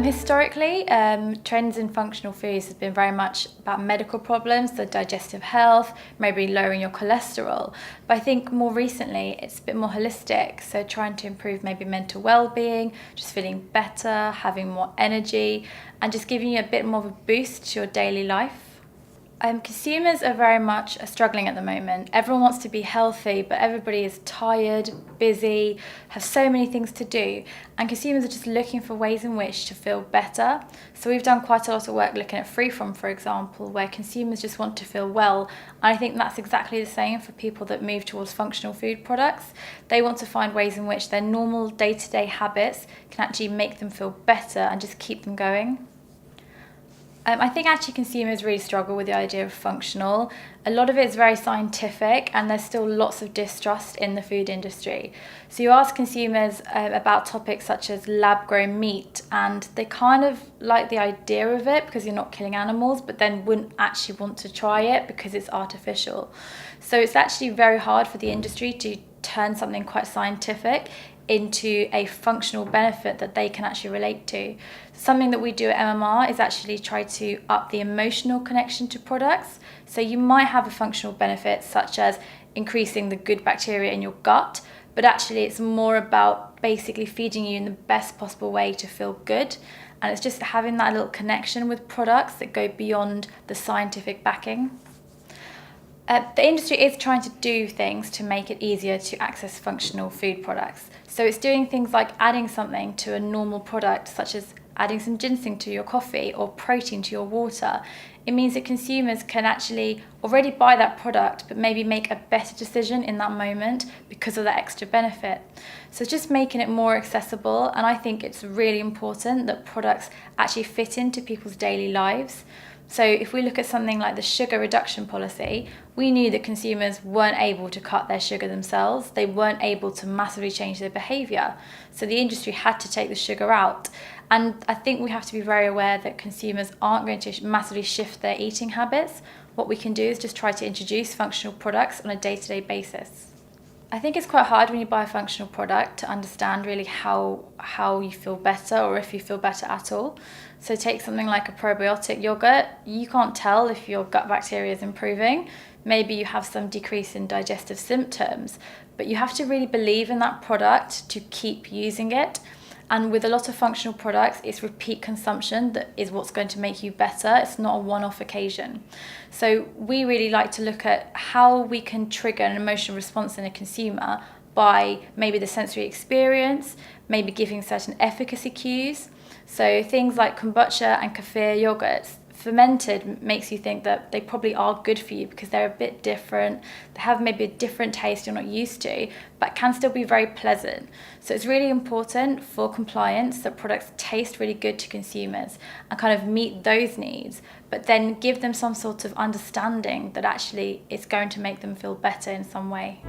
Historically, trends in functional foods has been very much about medical problems, so digestive health, maybe lowering your cholesterol. But I think more recently, it's a bit more holistic, so trying to improve maybe mental well-being, just feeling better, having more energy, and just giving you a bit more of a boost to your daily life. Consumers are very much struggling at the moment. Everyone wants to be healthy, but everybody is tired, busy, have so many things to do, and consumers are just looking for ways in which to feel better. So we've done quite a lot of work looking at Free From, for example, where consumers just want to feel well. And I think that's exactly the same for people that move towards functional food products. They want to find ways in which their normal day-to-day habits can actually make them feel better and just keep them going. I think actually consumers really struggle with the idea of functional. A lot of it is very scientific, and there's still lots of distrust in the food industry. So you ask consumers about topics such as lab-grown meat, and they kind of like the idea of it because you're not killing animals, but then wouldn't actually want to try it because it's artificial. So it's actually very hard for the industry to turn something quite scientific into a functional benefit that they can actually relate to. Something that we do at MMR is actually try to up the emotional connection to products. So you might have a functional benefit such as increasing the good bacteria in your gut, but actually it's more about basically feeding you in the best possible way to feel good. And it's just having that little connection with products that go beyond the scientific backing. The industry is trying to do things to make it easier to access functional food products. So it's doing things like adding something to a normal product, such as adding some ginseng to your coffee or protein to your water. It means that consumers can actually already buy that product, but maybe make a better decision in that moment because of that extra benefit. So it's just making it more accessible, and I think it's really important that products actually fit into people's daily lives. So if we look at something like the sugar reduction policy, we knew that consumers weren't able to cut their sugar themselves. They weren't able to massively change their behaviour. So the industry had to take the sugar out. And I think we have to be very aware that consumers aren't going to massively shift their eating habits. What we can do is just try to introduce functional products on a day-to-day basis. I think it's quite hard when you buy a functional product to understand really how you feel better, or if you feel better at all. So take something like a probiotic yogurt. You can't tell if your gut bacteria is improving. Maybe you have some decrease in digestive symptoms, but you have to really believe in that product to keep using it. And with a lot of functional products, it's repeat consumption that is what's going to make you better. It's not a one-off occasion. So we really like to look at how we can trigger an emotional response in a consumer by maybe the sensory experience, maybe giving certain efficacy cues. So things like kombucha and kefir yogurts, fermented makes you think that they probably are good for you because they're a bit different. They have maybe a different taste you're not used to, but can still be very pleasant. So it's really important for compliance that products taste really good to consumers and kind of meet those needs, but then give them some sort of understanding that actually it's going to make them feel better in some way.